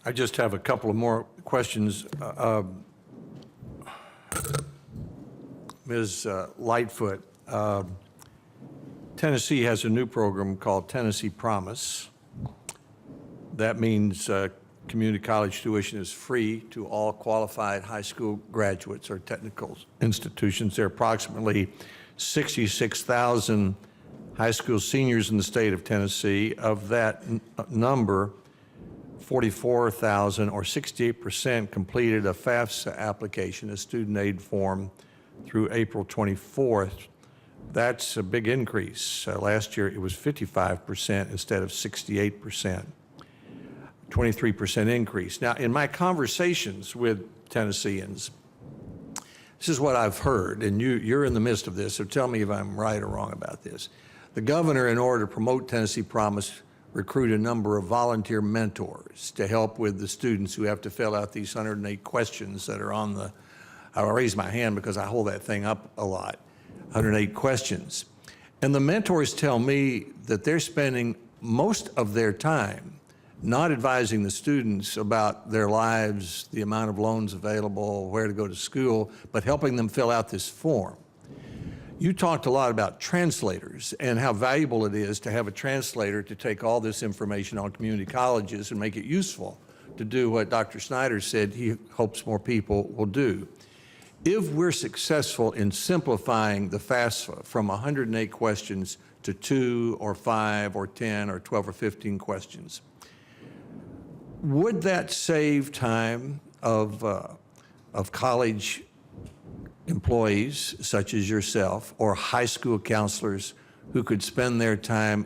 I just have a couple of more questions. Ms. Lightfoot, Tennessee has a new program called Tennessee Promise. That means community college tuition is free to all qualified high school graduates or technical institutions. There are approximately 66,000 high school seniors in the state of Tennessee. Of that number, 44,000 or 68% completed a FAFSA application, a student aid form, through April 24th. That's a big increase. Last year it was 55% instead of 68%. 23% increase. Now, in my conversations with Tennesseans, this is what I've heard, and you're in the midst of this, so tell me if I'm right or wrong about this. The governor, in order to promote Tennessee Promise, recruit a number of volunteer mentors to help with the students who have to fill out these 108 questions that are on the, I'll raise my hand because I hold that thing up a lot, 108 questions. And the mentors tell me that they're spending most of their time not advising the students about their lives, the amount of loans available, where to go to school, but helping them fill out this form. You talked a lot about translators and how valuable it is to have a translator to take all this information on community colleges and make it useful to do what Dr. Snyder said he hopes more people will do. If we're successful in simplifying the FAFSA from 108 questions to 2 or 5 or 10 or 12 or 15 questions, would that save time of college employees such as yourself or high school counselors who could spend their time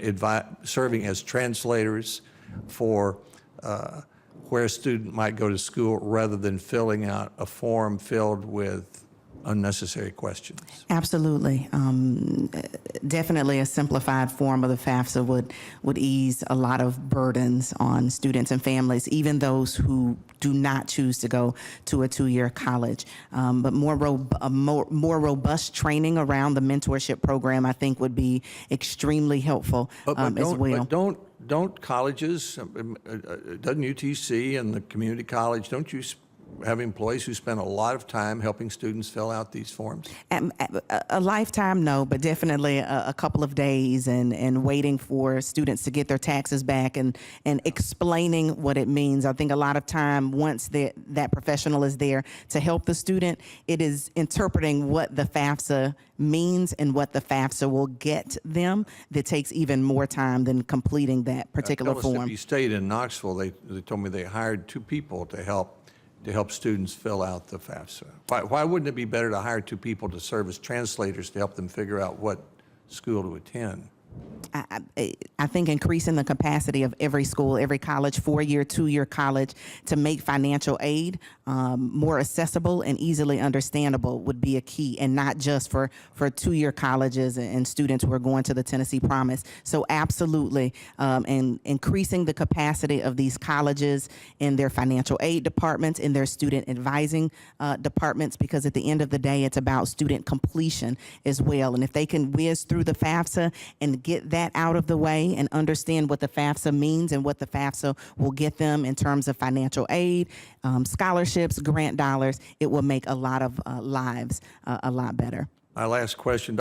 serving as translators for where a student might go to school rather than filling out a form filled with unnecessary questions? Absolutely. Definitely a simplified form of the FAFSA would ease a lot of burdens on students and families, even those who do not choose to go to a two-year college. But more robust training around the mentorship program, I think, would be extremely helpful as well. But don't colleges, doesn't UTC and the community college, don't you have employees who spend a lot of time helping students fill out these forms? A lifetime, no, but definitely a couple of days and waiting for students to get their taxes back and explaining what it means. I think a lot of time, once that professional is there to help the student, it is interpreting what the FAFSA means and what the FAFSA will get them that takes even more time than completing that particular form. Mississippi State in Knoxville, they told me they hired 2 people to help students fill out the FAFSA. Why wouldn't it be better to hire 2 people to serve as translators to help them figure out what school to attend? I think increasing the capacity of every school, every college, 4-year, 2-year college, to make financial aid more accessible and easily understandable would be a key, and not just for 2-year colleges and students who are going to the Tennessee Promise. So absolutely, and increasing the capacity of these colleges in their financial aid departments, in their student advising departments, because at the end of the day, it's about student completion as well. And if they can whiz through the FAFSA and get that out of the way and understand what the FAFSA means and what the FAFSA will get them in terms of financial aid, scholarships, grant dollars, it will make a lot of lives a lot better. My last question.